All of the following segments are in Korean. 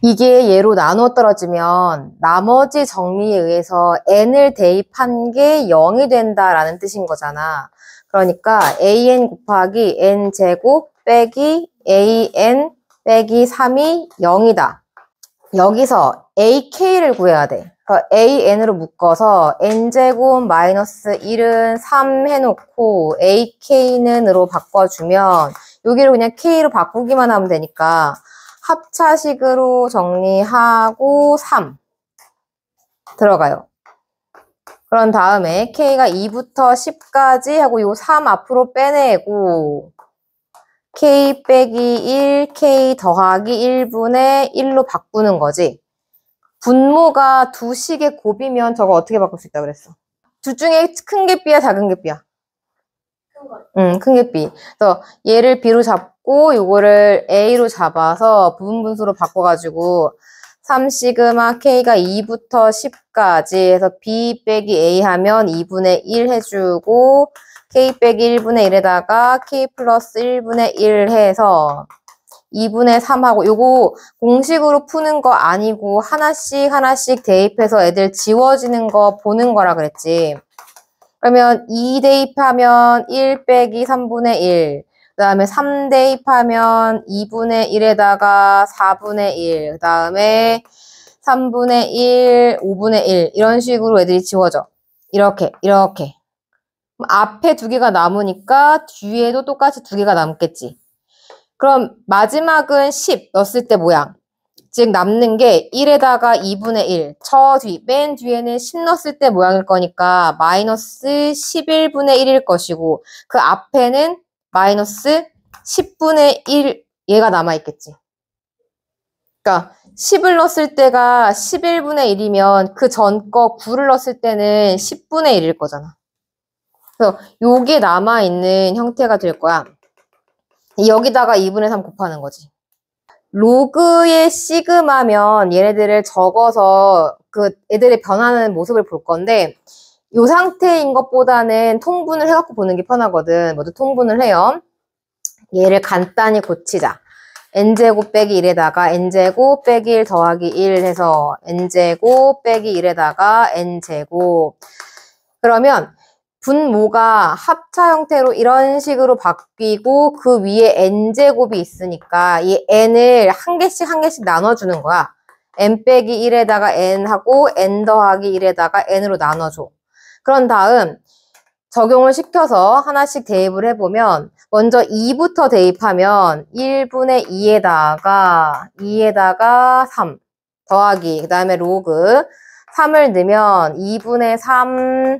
이게 얘로 나누어 떨어지면 나머지 정리에 의해서 n을 대입한 게 0이 된다라는 뜻인 거잖아. 그러니까 an 곱하기 n제곱 빼기 an 빼기 3이 0이다. 여기서 ak를 구해야 돼. 그러니까 an으로 묶어서 n제곱 마이너스 1은 3 해놓고 ak는으로 바꿔주면 여기를 그냥 k로 바꾸기만 하면 되니까 합차식으로 정리하고 3 들어가요. 그런 다음에 k가 2부터 10까지 하고 요 3 앞으로 빼내고 k 빼기 1, k 더하기 1분의 1로 바꾸는 거지. 분모가 두 식의 곱이면 저거 어떻게 바꿀 수 있다 그랬어? 둘 중에 큰 게 B야, 작은 게 B야? 큰 거. 큰 게 B. 그래서 얘를 B로 잡고 요거를 A로 잡아서 부분 분수로 바꿔가지고 3 시그마 K가 2부터 10까지 해서 B 빼기 A 하면 2분의 1 해주고 K 빼기 1분의 1에다가 K 플러스 1분의 1 해서 2분의 3하고 요거 공식으로 푸는 거 아니고 하나씩 대입해서 애들 지워지는 거 보는 거라 그랬지. 그러면 2 대입하면 1 빼기 3분의 1, 그 다음에 3 대입하면 2분의 1에다가 4분의 1, 그 다음에 3분의 1, 5분의 1 이런 식으로 애들이 지워져. 이렇게. 그럼 앞에 두 개가 남으니까 뒤에도 똑같이 두 개가 남겠지. 그럼 마지막은 10 넣었을 때 모양. 즉 남는 게 1에다가 2분의 1. 맨 뒤에는 10 넣었을 때 모양일 거니까 마이너스 11분의 1일 것이고 그 앞에는 마이너스 10분의 1 얘가 남아있겠지. 그러니까 10을 넣었을 때가 11분의 1이면 그 전 거 9를 넣었을 때는 10분의 1일 거잖아. 그래서 요게 남아있는 형태가 될 거야. 여기다가 2분의 3 곱하는 거지. 로그의 시그마면 얘네들을 적어서 그 애들의 변하는 모습을 볼 건데 이 상태인 것보다는 통분을 해갖고 보는 게 편하거든. 모두 통분을 해요. 얘를 간단히 고치자. n제곱 빼기 1에다가 n제곱 빼기 1 더하기 1 해서 n제곱 빼기 1에다가 n제곱. 그러면 분모가 합차 형태로 이런 식으로 바뀌고 그 위에 n제곱이 있으니까 이 n을 한 개씩 나눠주는 거야. n 빼기 1에다가 n하고 n 더하기 1에다가 n으로 나눠줘. 그런 다음 적용을 시켜서 하나씩 대입을 해보면 먼저 2부터 대입하면 1분의 2에다가 3 더하기 그 다음에 로그 3을 넣으면 2분의 3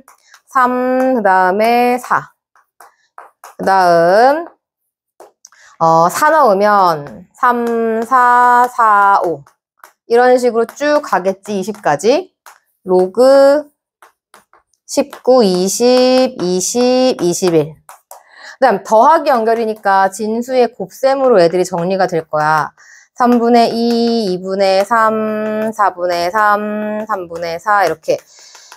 그 다음에 4. 그 다음, 4 넣으면 3, 4, 4, 5. 이런 식으로 쭉 가겠지, 20까지. 로그 19, 20, 20, 21. 그 다음, 더하기 연결이니까 진수의 곱셈으로 애들이 정리가 될 거야. 3분의 2, 2분의 3, 4분의 3, 3분의 4 이렇게.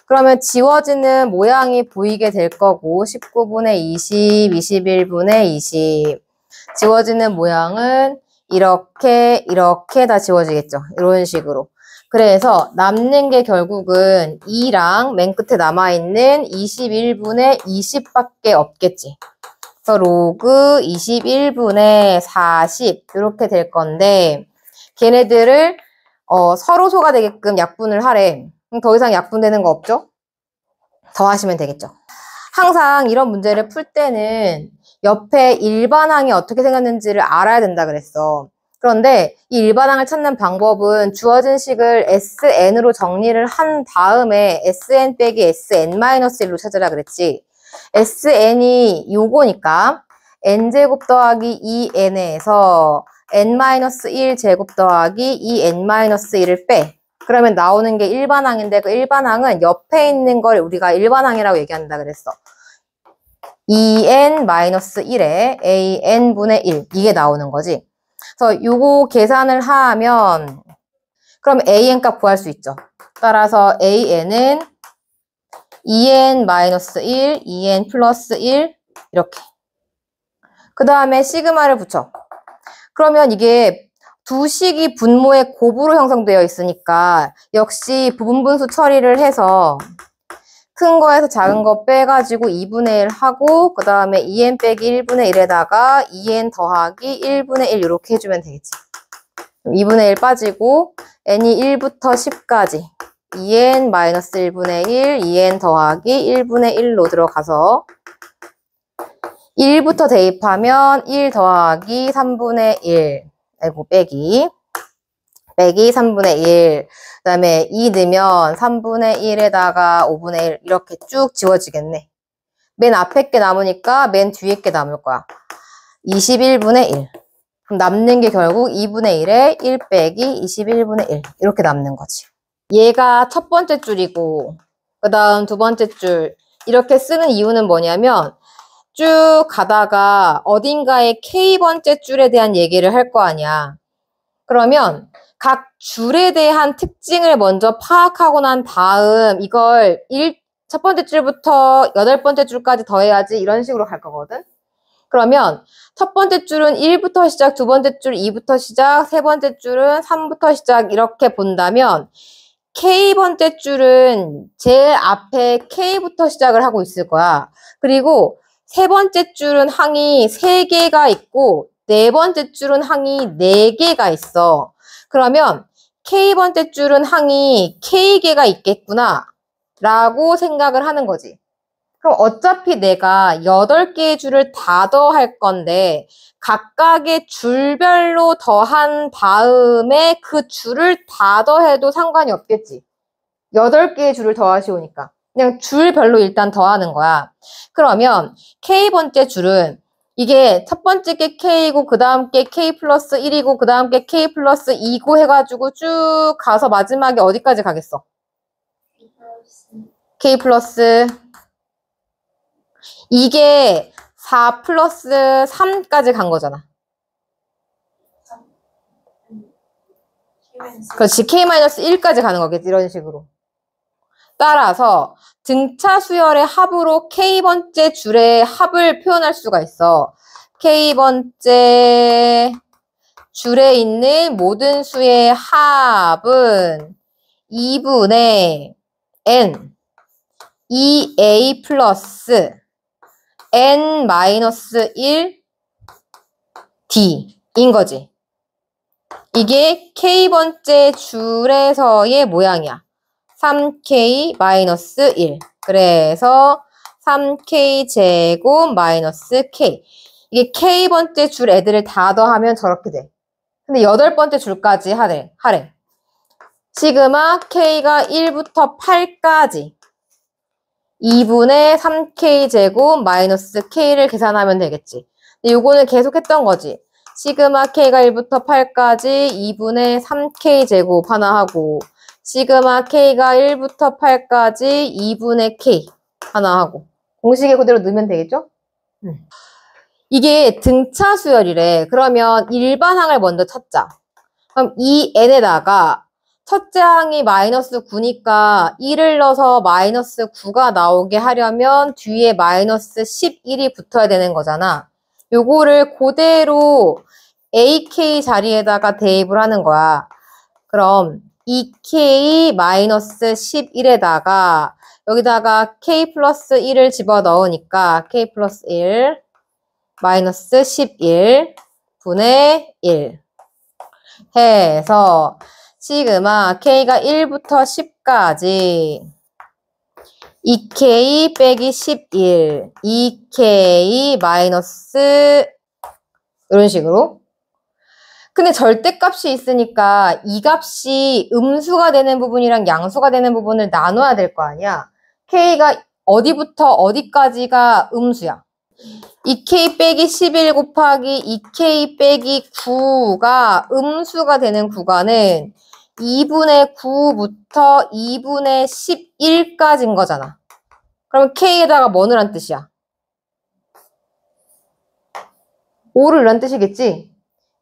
그러면 지워지는 모양이 보이게 될 거고 19분의 20, 21분의 20 지워지는 모양은 이렇게 다 지워지겠죠. 이런 식으로. 그래서 남는 게 결국은 2랑 맨 끝에 남아있는 21분의 20밖에 없겠지. 그래서 로그 21분의 40 이렇게 될 건데 걔네들을 서로소가 되게끔 약분을 하래. 더 이상 약분되는 거 없죠? 더 하시면 되겠죠. 항상 이런 문제를 풀 때는 옆에 일반항이 어떻게 생겼는지를 알아야 된다 그랬어. 그런데 이 일반항을 찾는 방법은 주어진 식을 SN으로 정리를 한 다음에 SN 빼기 SN-1로 찾으라 그랬지. SN이 요거니까 n제곱 더하기 2n에서 n-1 제곱 더하기 2n-1을 빼. 그러면 나오는 게 일반항인데 그 일반항은 옆에 있는 걸 우리가 일반항이라고 얘기한다 그랬어. 2n-1에 an분의 1 이게 나오는 거지. 그래서 요거 계산을 하면 그럼 an 값 구할 수 있죠. 따라서 an은 2n-1, 2n 플러스 1 이렇게. 그 다음에 시그마를 붙여. 그러면 이게 두 식이 분모의 곱으로 형성되어 있으니까 역시 부분분수 처리를 해서 큰 거에서 작은 거 빼가지고 2분의 1 하고 그 다음에 2n 빼기 1분의 1에다가 2n 더하기 1분의 1 이렇게 해주면 되겠지. 2분의 1 빠지고 n이 1부터 10까지 2n 마이너스 1분의 1, 2n 더하기 1분의 1로 들어가서 1부터 대입하면 1 더하기 3분의 1, 아이고 빼기 3분의 1, 그 다음에 2 넣으면 3분의 1에다가 5분의 1 이렇게 쭉 지워지겠네. 맨 앞에 게 남으니까 맨 뒤에 게 남을 거야. 21분의 1. 그럼 남는 게 결국 2분의 1에 1 빼기 21분의 1 이렇게 남는 거지. 얘가 첫 번째 줄이고 그 다음 두 번째 줄 이렇게 쓰는 이유는 뭐냐면 쭉 가다가 어딘가에 K번째 줄에 대한 얘기를 할 거 아니야. 그러면 각 줄에 대한 특징을 먼저 파악하고 난 다음 이걸 첫 번째 줄부터 8번째 줄까지 더해야지 이런 식으로 갈 거거든. 그러면 첫 번째 줄은 1부터 시작, 두 번째 줄 2부터 시작, 세 번째 줄은 3부터 시작 이렇게 본다면 K번째 줄은 제일 앞에 K부터 시작을 하고 있을 거야. 그리고 세 번째 줄은 항이 3개가 있고 네 번째 줄은 항이 4개가 있어. 그러면 K번째 줄은 항이 K개가 있겠구나 라고 생각을 하는 거지. 그럼 어차피 내가 8개의 줄을 다 더할 건데 각각의 줄별로 더한 다음에 그 줄을 다 더해도 상관이 없겠지. 8개의 줄을 더하시오니까. 그냥 줄별로 일단 더하는 거야. 그러면 K번째 줄은 이게 첫 번째 게 K고 그 다음 게 K 플러스 1이고 그 다음 게 K 플러스 2고 해가지고 쭉 가서 마지막에 어디까지 가겠어? K 플러스 이게 4 플러스 3까지 간 거잖아. 그렇지. K-1까지 가는 거겠지. 이런 식으로. 따라서 등차 수열의 합으로 K번째 줄의 합을 표현할 수가 있어. K번째 줄에 있는 모든 수의 합은 2분의 N 2A 플러스 N-1 D인 거지. 이게 K번째 줄에서의 모양이야. 3K-1. 그래서 3K 제곱 마이너스 K. 이게 K번째 줄 애들을 다 더하면 저렇게 돼. 근데 8번째 줄까지 하래. 시그마 K가 1부터 8까지 2분의 3K 제곱 마이너스 K를 계산하면 되겠지. 근데 요거는 계속 했던 거지. 시그마 K가 1부터 8까지 2분의 3K 제곱 하나 하고 시그마 K가 1부터 8까지 2분의 K 하나 하고 공식에 그대로 넣으면 되겠죠? 이게 등차 수열이래. 그러면 일반항을 먼저 찾자. 그럼 이 n에다가 첫째 항이 마이너스 9니까 1을 넣어서 마이너스 9가 나오게 하려면 뒤에 마이너스 11이 붙어야 되는 거잖아. 요거를 그대로 AK 자리에다가 대입을 하는 거야. 그럼 2K 마이너스 11에다가 여기다가 K 플러스 1을 집어넣으니까 K 플러스 1 마이너스 11 분의 1 해서 시그마 K가 1부터 10까지 2K 빼기 11 2K 마이너스 이런 식으로. 근데 절대값이 있으니까 이 값이 음수가 되는 부분이랑 양수가 되는 부분을 나눠야 될 거 아니야. K가 어디부터 어디까지가 음수야. 2K 빼기 11 곱하기 2K 빼기 9가 음수가 되는 구간은 2분의 9부터 2분의 11까지인 거잖아. 그럼 K에다가 뭐 넣으란 뜻이야? 5를 넣으란 뜻이겠지?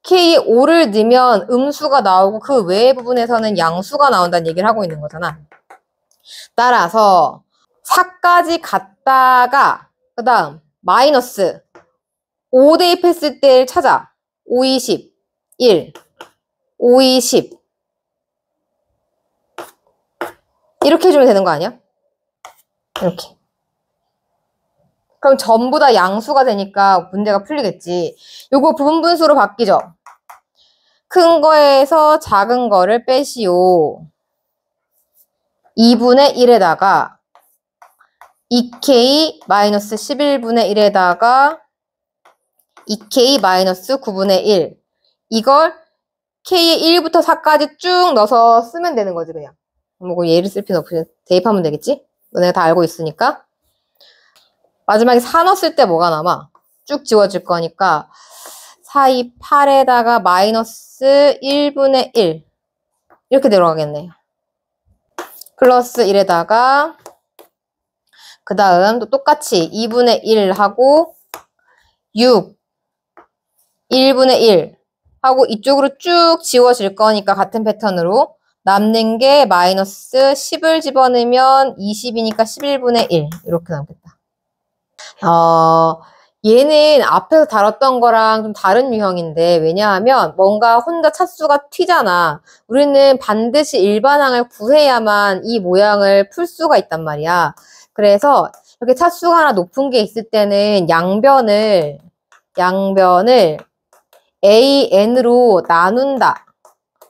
K에 5를 넣으면 음수가 나오고 그 외의 부분에서는 양수가 나온다는 얘기를 하고 있는 거잖아. 따라서 4까지 갔다가 그 다음 마이너스 5 대입했을 때를 찾아. 5, 20, 1. 5, 2, 10. 이렇게 해주면 되는 거 아니야? 이렇게. 그럼 전부 다 양수가 되니까 문제가 풀리겠지. 요거 부분분수로 바뀌죠? 큰 거에서 작은 거를 빼시오. 2분의 1에다가 2k-11분의 1에다가 2k-9분의 1. 이걸 k의 1부터 4까지 쭉 넣어서 쓰면 되는 거지, 그냥. 뭐 얘를 쓸 필요 없이 대입하면 되겠지? 너네가 다 알고 있으니까. 마지막에 4 넣었을 때 뭐가 남아? 쭉 지워질 거니까 4, 2, 8에다가 마이너스 1분의 1 이렇게 들어가겠네요. 플러스 1에다가 그 다음 또 똑같이 2분의 1 하고 6 1분의 1 하고 이쪽으로 쭉 지워질 거니까 같은 패턴으로 남는 게 마이너스 10을 집어넣으면 20이니까 11분의 1 이렇게 남겠다. 얘는 앞에서 다뤘던 거랑 좀 다른 유형인데 왜냐하면 뭔가 혼자 차수가 튀잖아. 우리는 반드시 일반항을 구해야만 이 모양을 풀 수가 있단 말이야. 그래서 이렇게 차수가 하나 높은 게 있을 때는 양변을 AN으로 나눈다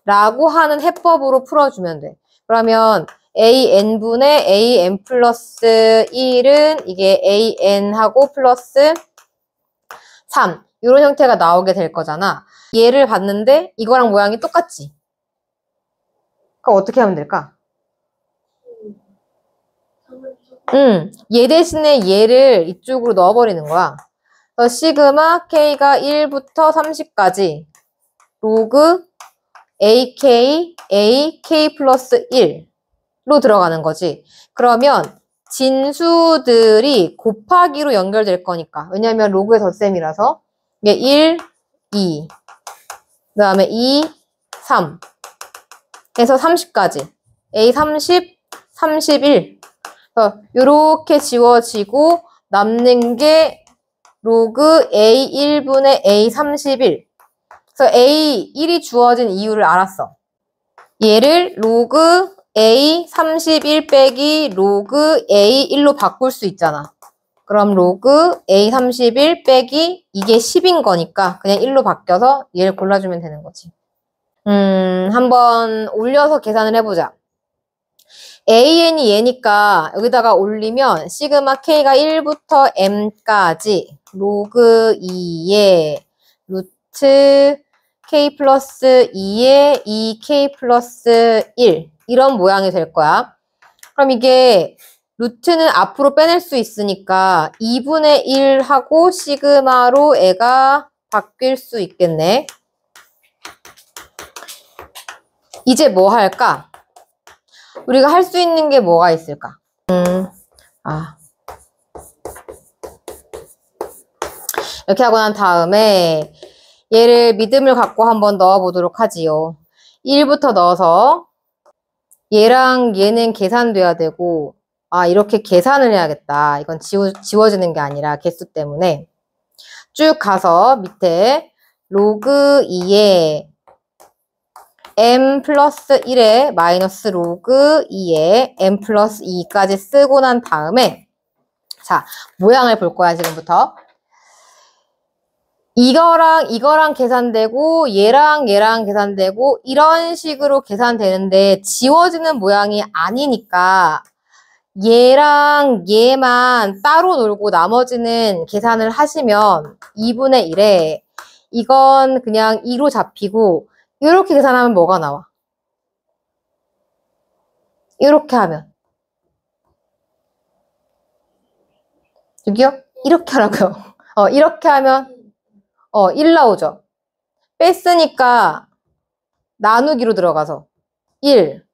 라고 하는 해법으로 풀어주면 돼. 그러면 AN분의 AN 플러스 1은 이게 AN하고 플러스 3 이런 형태가 나오게 될 거잖아. 얘를 봤는데 이거랑 모양이 똑같지? 그럼 어떻게 하면 될까? 얘 대신에 얘를 이쪽으로 넣어버리는 거야. 그래서 시그마 K가 1부터 30까지 로그 AK, A, K 플러스 1로 들어가는 거지. 그러면 진수들이 곱하기로 연결될 거니까. 왜냐면 로그의 덧셈이라서. 이게 1, 2, 그 다음에 2, 3 해서 30까지. A 30, 31. 이렇게 지워지고 남는 게 로그 A 1분의 A 31. 그래서 A 1이 주어진 이유를 알았어. 얘를 로그 A 31 빼기 로그 A 1로 바꿀 수 있잖아. 그럼 로그 A 31 빼기 이게 10인 거니까 그냥 1로 바뀌어서 얘를 골라주면 되는 거지. 한번 올려서 계산을 해보자. AN이 얘니까 여기다가 올리면 시그마 K가 1부터 M까지 로그 2의 루트 K 플러스 2의 2K 플러스 1 이런 모양이 될 거야. 그럼 이게 루트는 앞으로 빼낼 수 있으니까 2분의 1 하고 시그마로 애가 바뀔 수 있겠네. 이제 뭐 할까? 우리가 할 수 있는 게 뭐가 있을까? 이렇게 하고 난 다음에 얘를 믿음을 갖고 한번 넣어보도록 하지요. 1부터 넣어서 얘랑 얘는 계산돼야 되고 이렇게 계산을 해야겠다. 이건 지워지는 게 아니라 개수 때문에 쭉 가서 밑에 로그 2에 m 플러스 1에 마이너스 로그 2에 m 플러스 2까지 쓰고 난 다음에 자 모양을 볼 거야 지금부터. 이거랑 계산되고 얘랑 계산되고 이런 식으로 계산되는데 지워지는 모양이 아니니까 얘랑 얘만 따로 놀고 나머지는 계산을 하시면 2분의 1에 이건 그냥 2로 잡히고 이렇게 계산하면 뭐가 나와? 이렇게 하면 여기요? 이렇게 하라고요. 이렇게 하면 1 나오죠. 뺐으니까 나누기로 들어가서 1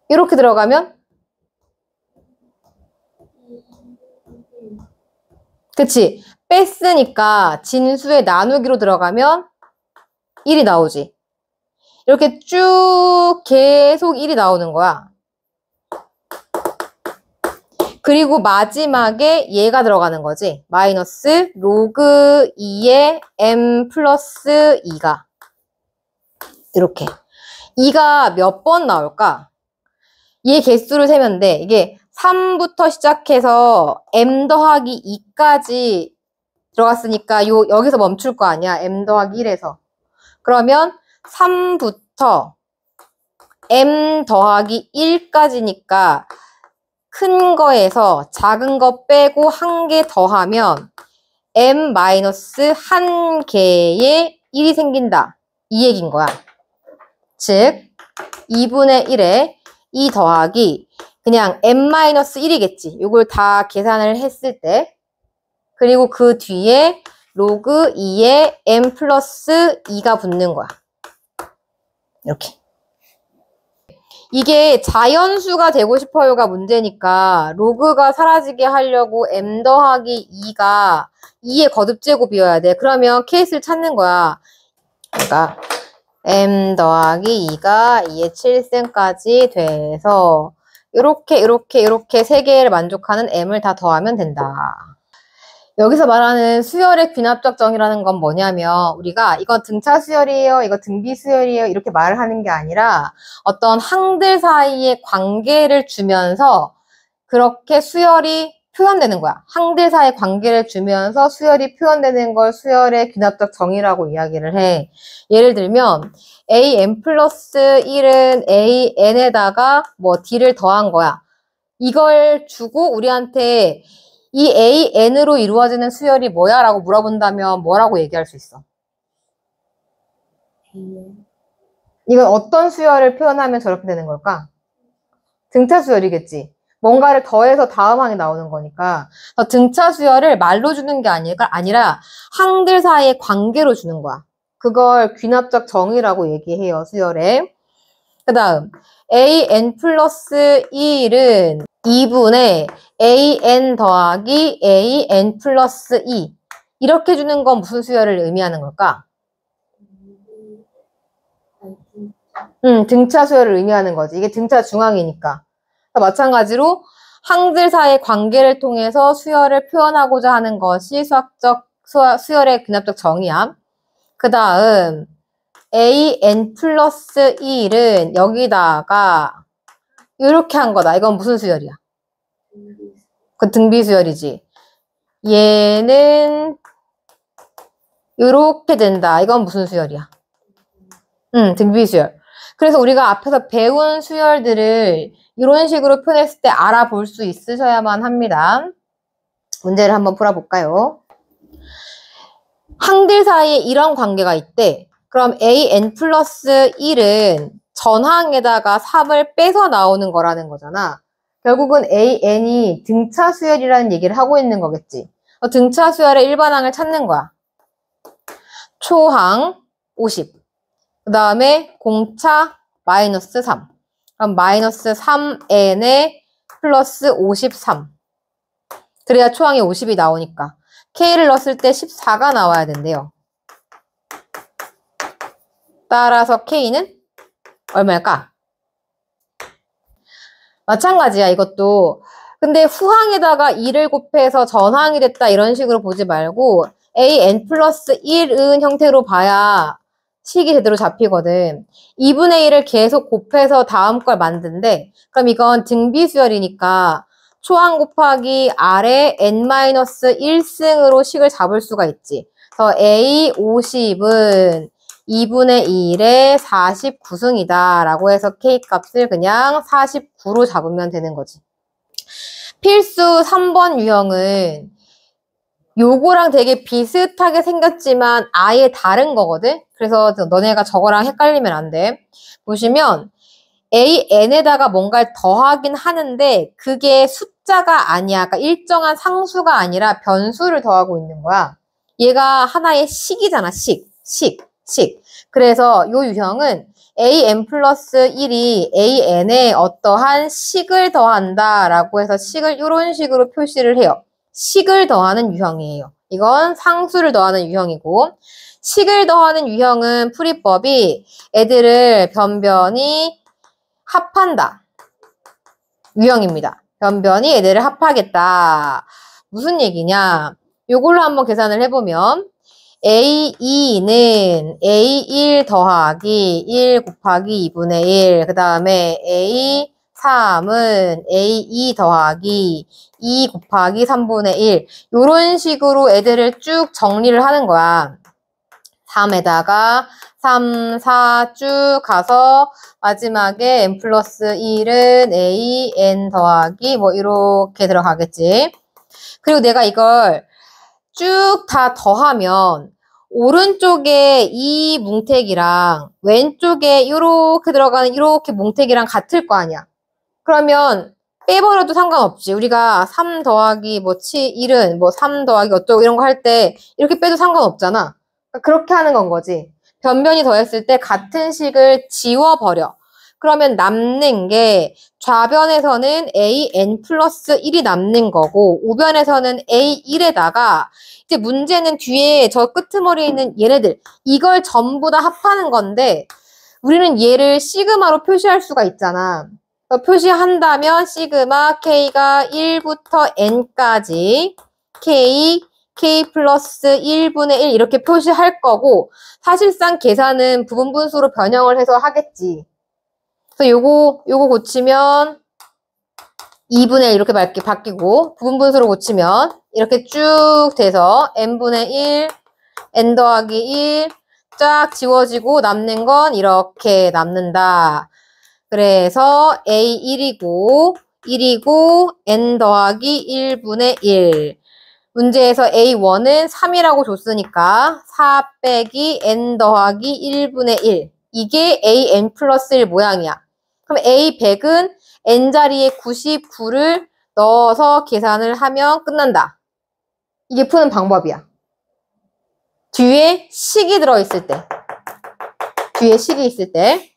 이렇게 들어가면 그치? 뺐으니까 진수에 나누기로 들어가면 1이 나오지. 이렇게 쭉 계속 1이 나오는 거야. 그리고 마지막에 얘가 들어가는 거지. 마이너스 로그 2의 m 플러스 2가 이렇게. 2가 몇 번 나올까? 얘 개수를 세면 돼. 이게 3부터 시작해서 m 더하기 2까지 들어갔으니까 여기서 멈출 거 아니야. m 더하기 1에서. 그러면 3부터 m 더하기 1까지니까 큰 거에서 작은 거 빼고 한 개 더하면 m 마이너스 한 개의 1이 생긴다. 이 얘기인 거야. 즉 2분의 1에 2 더하기 그냥 m-1이겠지. 이걸 다 계산을 했을 때 그리고 그 뒤에 로그 2에 m 플러스 2가 붙는 거야. 이렇게. 이게 자연수가 되고 싶어요가 문제니까 로그가 사라지게 하려고 m 더하기 2가 2의 거듭제곱이어야 돼. 그러면 케이스를 찾는 거야. 그러니까 m 더하기 2가 2의 7셈까지 돼서 이렇게 세 개를 만족하는 m을 다 더하면 된다. 여기서 말하는 수열의 귀납적 정의라는 건 뭐냐면 우리가 이거 등차 수열이에요, 이거 등비 수열이에요 이렇게 말을 하는 게 아니라 어떤 항들 사이의 관계를 주면서 그렇게 수열이 표현되는 거야. 항들 사이의 관계를 주면서 수열이 표현되는 걸 수열의 귀납적 정의라고 이야기를 해. 예를 들면 an 플러스 1은 an에다가 뭐 d를 더한 거야. 이걸 주고 우리한테 이 an으로 이루어지는 수열이 뭐야? 라고 물어본다면 뭐라고 얘기할 수 있어? 이건 어떤 수열을 표현하면 저렇게 되는 걸까? 등차 수열이겠지. 뭔가를 더해서 다음 항이 나오는 거니까 등차 수열을 말로 주는 게 아니라 항들 사이의 관계로 주는 거야. 그걸 귀납적 정의라고 얘기해요. 수열에. 그 다음 an 플러스 1은 2분의 an 더하기 an 플러스 2 이렇게 주는 건 무슨 수열을 의미하는 걸까? 등차 수열을 의미하는 거지. 이게 등차 중앙이니까. 마찬가지로 항들 사이의 관계를 통해서 수열을 표현하고자 하는 것이 수열의 귀납적 정의야. 그 다음 an 플러스 1은 여기다가 이렇게 한 거다. 이건 무슨 수열이야? 그 등비 수열이지. 얘는 이렇게 된다. 이건 무슨 수열이야? 등비 수열. 그래서 우리가 앞에서 배운 수열들을 이런 식으로 표현했을 때 알아볼 수 있으셔야만 합니다. 문제를 한번 풀어볼까요? 항들 사이에 이런 관계가 있대. 그럼 an 플러스 1은 전항에다가 3을 빼서 나오는 거라는 거잖아. 결국은 an이 등차 수열이라는 얘기를 하고 있는 거겠지. 등차 수열의 일반항을 찾는 거야. 초항 50. 그 다음에 공차 마이너스 3. 그럼 마이너스 3n에 플러스 53. 그래야 초항이 50이 나오니까. k를 넣었을 때 14가 나와야 된대요. 따라서 k는 얼마일까? 마찬가지야, 이것도. 근데 후항에다가 2를 곱해서 전항이 됐다 이런 식으로 보지 말고 an 플러스 1은 형태로 봐야 식이 제대로 잡히거든. 2분의 1을 계속 곱해서 다음 걸 만든대. 그럼 이건 등비수열이니까 초항 곱하기 아래 n-1승으로 식을 잡을 수가 있지. 그래서 a 50은 2분의 1에 49승이다 라고 해서 k 값을 그냥 49로 잡으면 되는 거지. 필수 3번 유형은 요거랑 되게 비슷하게 생겼지만 아예 다른 거거든? 그래서 너네가 저거랑 헷갈리면 안 돼. 보시면 an에다가 뭔가를 더하긴 하는데 그게 숫자가 아니야. 그러니까 일정한 상수가 아니라 변수를 더하고 있는 거야. 얘가 하나의 식이잖아. 식. 그래서 요 유형은 an 플러스 1이 an에 어떠한 식을 더한다 라고 해서 식을 이런 식으로 표시를 해요. 식을 더하는 유형이에요. 이건 상수를 더하는 유형이고 식을 더하는 유형은 풀이법이 애들을 변변히 합한다 유형입니다. 변변히 애들을 합하겠다. 무슨 얘기냐? 요걸로 한번 계산을 해보면 A2는 A1 더하기 1 곱하기 2분의 1. 그 다음에 A3은 A2 더하기 2 곱하기 3분의 1. 요런 식으로 애들을 쭉 정리를 하는 거야. 3에다가 3, 4 쭉 가서 마지막에 n 플러스 1은 a, n 더하기 뭐 이렇게 들어가겠지. 그리고 내가 이걸 쭉 다 더하면 오른쪽에 이 뭉택이랑 왼쪽에 이렇게 들어가는 이렇게 뭉택이랑 같을 거 아니야. 그러면 빼버려도 상관없지. 우리가 3 더하기 뭐 1은 뭐 3 더하기 어쩌고 이런 거 할 때 이렇게 빼도 상관없잖아. 그렇게 하는 건 거지. 변변이 더했을 때 같은 식을 지워버려. 그러면 남는 게 좌변에서는 an 플러스 1이 남는 거고 우변에서는 a1에다가 이제 문제는 뒤에 저 끄트머리에 있는 얘네들 이걸 전부 다 합하는 건데 우리는 얘를 시그마로 표시할 수가 있잖아. 표시한다면 시그마 k가 1부터 n까지 k 플러스 1분의 1 이렇게 표시할 거고 사실상 계산은 부분분수로 변형을 해서 하겠지. 그래서 요거 고치면 2분의 1 이렇게 바뀌고 부분분수로 고치면 이렇게 쭉 돼서 n분의 1, n 더하기 1 쫙 지워지고 남는 건 이렇게 남는다. 그래서 A1이고 n 더하기 1분의 1. 문제에서 A1은 3이라고 줬으니까 4 빼기 n 더하기 1분의 1. 이게 an 플러스 1 모양이야. 그럼 A100은 n자리에 99를 넣어서 계산을 하면 끝난다. 이게 푸는 방법이야. 뒤에 식이 들어있을 때. 뒤에 식이 있을 때.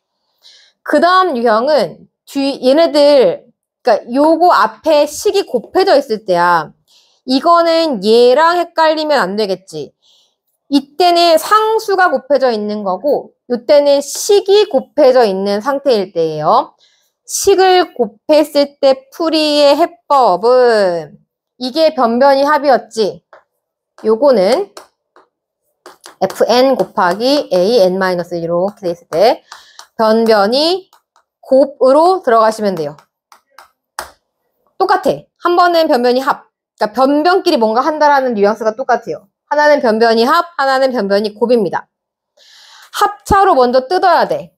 그 다음 유형은 얘네들 그러니까 요거 앞에 식이 곱해져 있을 때야. 이거는 얘랑 헷갈리면 안 되겠지. 이때는 상수가 곱해져 있는 거고 이때는 식이 곱해져 있는 상태일 때예요. 식을 곱했을 때 풀이의 해법은 이게 변변이 합이었지. 요거는 fn 곱하기 an-1 이렇게 돼 있을 때 변변이 곱으로 들어가시면 돼요. 똑같아. 한 번은 변변이 합. 그러니까 변변끼리 뭔가 한다라는 뉘앙스가 똑같아요. 하나는 변변이 합, 하나는 변변이 곱입니다. 합차로 먼저 뜯어야 돼.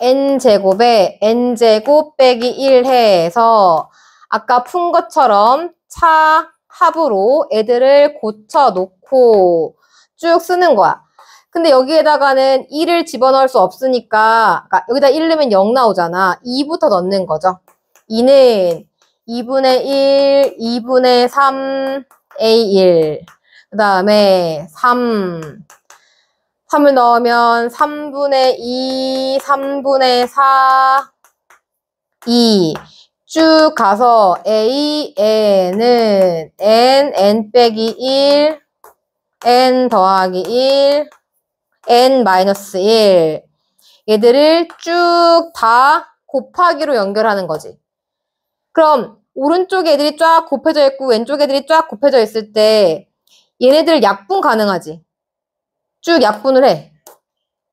n제곱에 n제곱 빼기 1 해서 아까 푼 것처럼 차 합으로 애들을 고쳐놓고 쭉 쓰는 거야. 근데 여기에다가는 1을 집어넣을 수 없으니까 그러니까 여기다 1 넣으면 0 나오잖아. 2부터 넣는 거죠. 2는 2분의 1, 2분의 3, A1. 그 다음에 3을 넣으면 3분의 2, 3분의 4, 2. 쭉 가서 A, N은 N 빼기 1, N 더하기 1, N 마이너스 1. 얘들을 쭉 다 곱하기로 연결하는 거지. 그럼 오른쪽 애들이 쫙 곱해져 있고 왼쪽 애들이 쫙 곱해져 있을 때 얘네들 약분 가능하지. 쭉 약분을 해.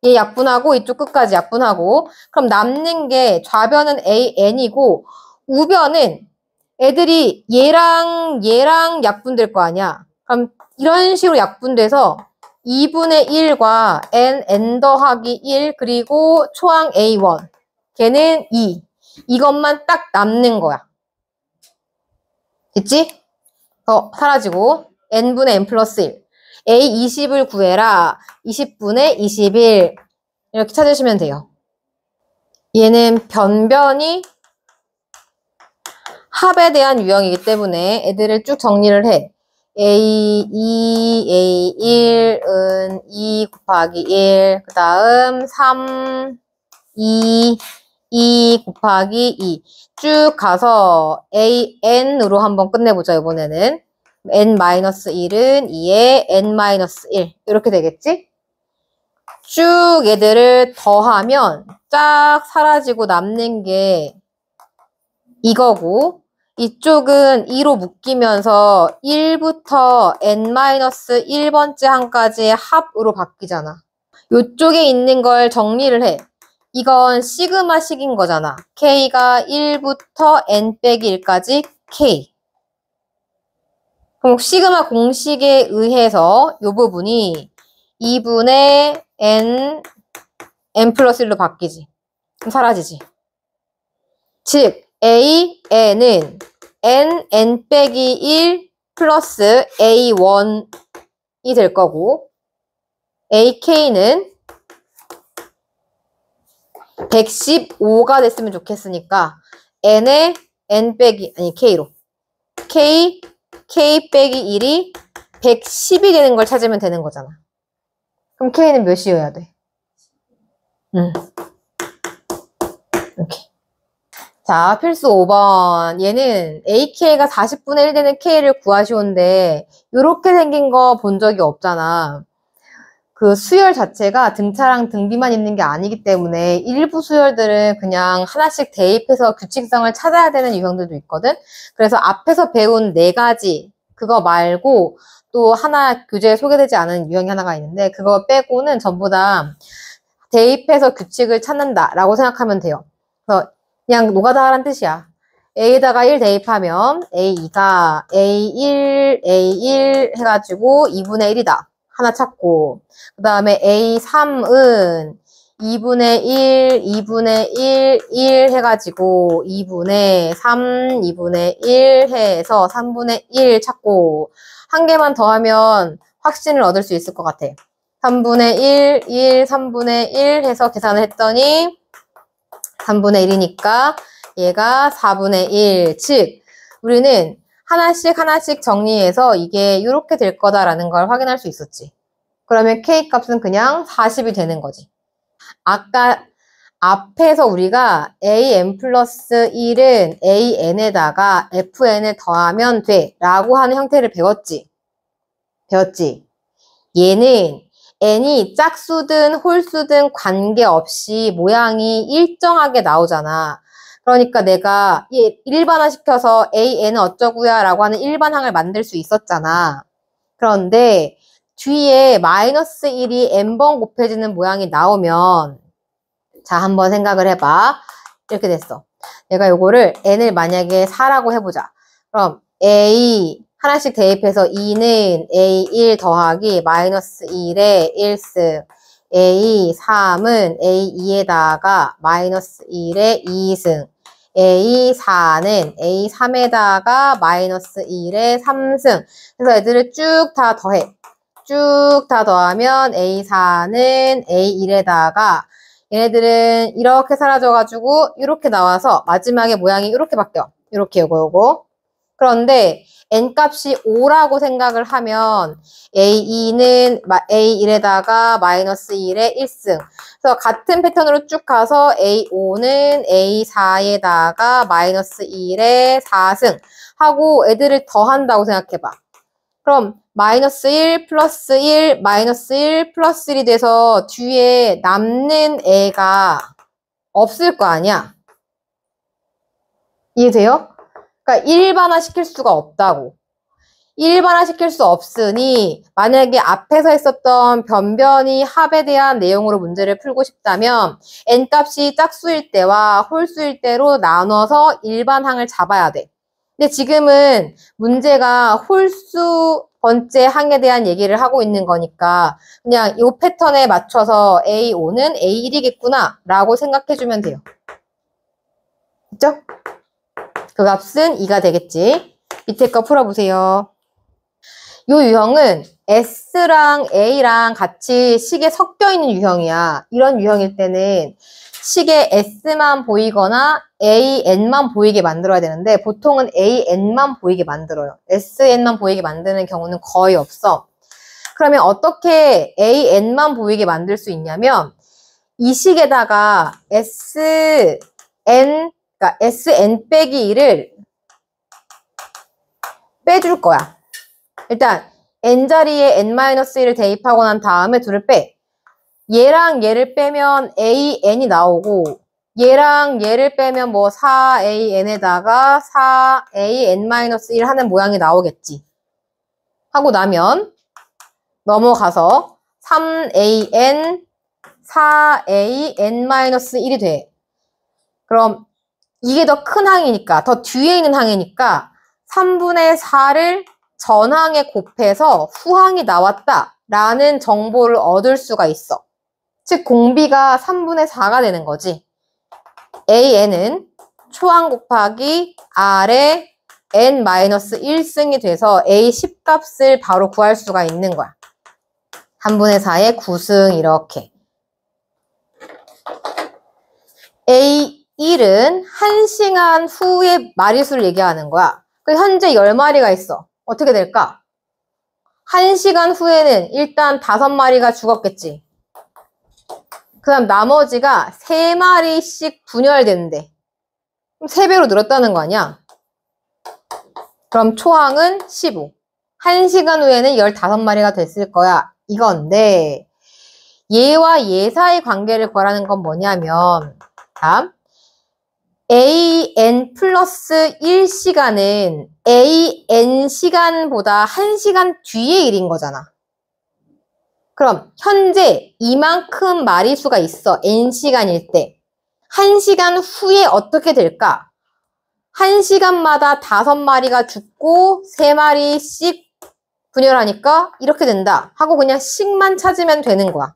얘 약분하고 이쪽 끝까지 약분하고 그럼 남는 게 좌변은 AN이고 우변은 애들이 얘랑 약분될 거 아니야. 그럼 이런 식으로 약분돼서 2분의 1과 n 더하기 1 그리고 초항 A1 걔는 2 이것만 딱 남는 거야. 됐지? 사라지고 n분의 n 플러스 1 A20을 구해라 20분의 21 이렇게 찾으시면 돼요. 얘는 변변이 합에 대한 유형이기 때문에 애들을 쭉 정리를 해. A2, A1은 2 곱하기 1, 그 다음 3, 2 곱하기 2. 쭉 가서 AN으로 한번 끝내보자, 이번에는. N-1은 2에 N-1. 이렇게 되겠지? 쭉 얘들을 더하면 쫙 사라지고 남는 게 이거고, 이쪽은 2로 묶이면서 1부터 n-1번째 항까지의 합으로 바뀌잖아. 이쪽에 있는 걸 정리를 해. 이건 시그마식인 거잖아. k가 1부터 n-1까지 k. 그럼 시그마 공식에 의해서 이 부분이 2분의 n 플러스 1로 바뀌지. 그럼 사라지지. 즉 a, n은 n-1 플러스 a1이 될 거고 ak는 115가 됐으면 좋겠으니까 n의 k로 k 빼기 1이 110이 되는 걸 찾으면 되는 거잖아. 그럼 k는 몇이어야 돼? 이렇게. 자, 필수 5번. 얘는 ak가 40분의 1 되는 k를 구하시오인데 이렇게 생긴 거 본 적이 없잖아. 그 수열 자체가 등차랑 등비만 있는 게 아니기 때문에 일부 수열들은 그냥 하나씩 대입해서 규칙성을 찾아야 되는 유형들도 있거든. 그래서 앞에서 배운 4가지 그거 말고 또 하나 교재에 소개되지 않은 유형이 하나가 있는데 그거 빼고는 전부 다 대입해서 규칙을 찾는다라고 생각하면 돼요. 그래서 그냥 노가다 하라는 뜻이야. A에다가 1 대입하면 A2가 A1 해가지고 2분의 1이다. 하나 찾고 그 다음에 A3은 2분의 1 해가지고 2분의 3, 2분의 1 해서 3분의 1 찾고 한 개만 더 하면 확신을 얻을 수 있을 것 같아. 3분의 3분의 1 해서 계산을 했더니 3분의 1이니까 얘가 4분의 1. 즉 우리는 하나씩 정리해서 이게 이렇게 될 거다라는 걸 확인할 수 있었지. 그러면 K 값은 그냥 40이 되는 거지. 아까 앞에서 우리가 AN 플러스 1은 AN에다가 FN을 더하면 돼 라고 하는 형태를 배웠지. 얘는 n이 짝수든 홀수든 관계없이 모양이 일정하게 나오잖아. 그러니까 내가 일반화시켜서 AN은 어쩌구야 라고 하는 일반항을 만들 수 있었잖아. 그런데 뒤에 마이너스 1이 n번 곱해지는 모양이 나오면 자 한번 생각을 해봐. 이렇게 됐어. 내가 요거를 n을 만약에 4라고 해보자. 그럼 a 하나씩 대입해서 2는 A1 더하기 마이너스 1에 1승 A3은 A2에다가 마이너스 1에 2승 A4는 A3에다가 마이너스 1에 3승 그래서 애들을 쭉 다 더해. 쭉 다 더하면 A4는 A1에다가 얘네들은 이렇게 사라져가지고 이렇게 나와서 마지막에 모양이 이렇게 바뀌어. 이렇게 요거. 그런데 n값이 5라고 생각을 하면 A2는 A1에다가 마이너스 1에 1승. 그래서 같은 패턴으로 쭉 가서 A5는 A4에다가 마이너스 1에 4승 하고 애들을 더한다고 생각해봐. 그럼 마이너스 1 플러스 1 마이너스 1 플러스 1이 돼서 뒤에 남는 애가 없을 거 아니야. 이해돼요? 그러니까 일반화 시킬 수가 없다고. 일반화 시킬 수 없으니 만약에 앞에서 했었던 변변이 합에 대한 내용으로 문제를 풀고 싶다면 n값이 짝수일 때와 홀수일 때로 나눠서 일반항을 잡아야 돼. 근데 지금은 문제가 홀수 번째 항에 대한 얘기를 하고 있는 거니까 그냥 이 패턴에 맞춰서 A5는 A1이겠구나 라고 생각해주면 돼요. 됐죠? 그 값은 2가 되겠지. 밑에 거 풀어보세요. 이 유형은 S랑 A랑 같이 식에 섞여 있는 유형이야. 이런 유형일 때는 식에 S만 보이거나 AN만 보이게 만들어야 되는데 보통은 AN만 보이게 만들어요. SN만 보이게 만드는 경우는 거의 없어. 그러면 어떻게 AN만 보이게 만들 수 있냐면 이 식에다가 그러니까 SN 빼기 1을 빼줄 거야. 일단 n자리에 n-1을 대입하고 난 다음에 둘을 빼. 얘랑 얘를 빼면 AN이 나오고 얘랑 얘를 빼면 뭐 4an에다가 4an-1 하는 모양이 나오겠지. 하고 나면 넘어가서 3an 4an-1이 돼. 그럼 이게 더 큰 항이니까, 더 뒤에 있는 항이니까 3분의 4를 전항에 곱해서 후항이 나왔다라는 정보를 얻을 수가 있어. 즉 공비가 3분의 4가 되는 거지. an은 초항 곱하기 r의 n-1승이 돼서 a 10값을 바로 구할 수가 있는 거야. 3분의 4의 9승 이렇게. A1은 1시간 후의 마리수를 얘기하는 거야. 현재 10마리가 있어. 어떻게 될까? 1시간 후에는 일단 5마리가 죽었겠지. 그 다음 나머지가 3마리씩 분열되는데 그럼 3배로 늘었다는 거 아니야? 그럼 초항은 15. 1시간 후에는 15마리가 됐을 거야. 이건데 얘와 얘 사이 관계를 구하라는 건 뭐냐면 다음 an 플러스 1시간은 an 시간보다 1시간 뒤의 일인 거잖아. 그럼 현재 이만큼 마리수가 있어. n시간일 때. 1시간 후에 어떻게 될까? 1시간마다 5마리가 죽고 3마리씩 분열하니까 이렇게 된다. 하고 그냥 식만 찾으면 되는 거야.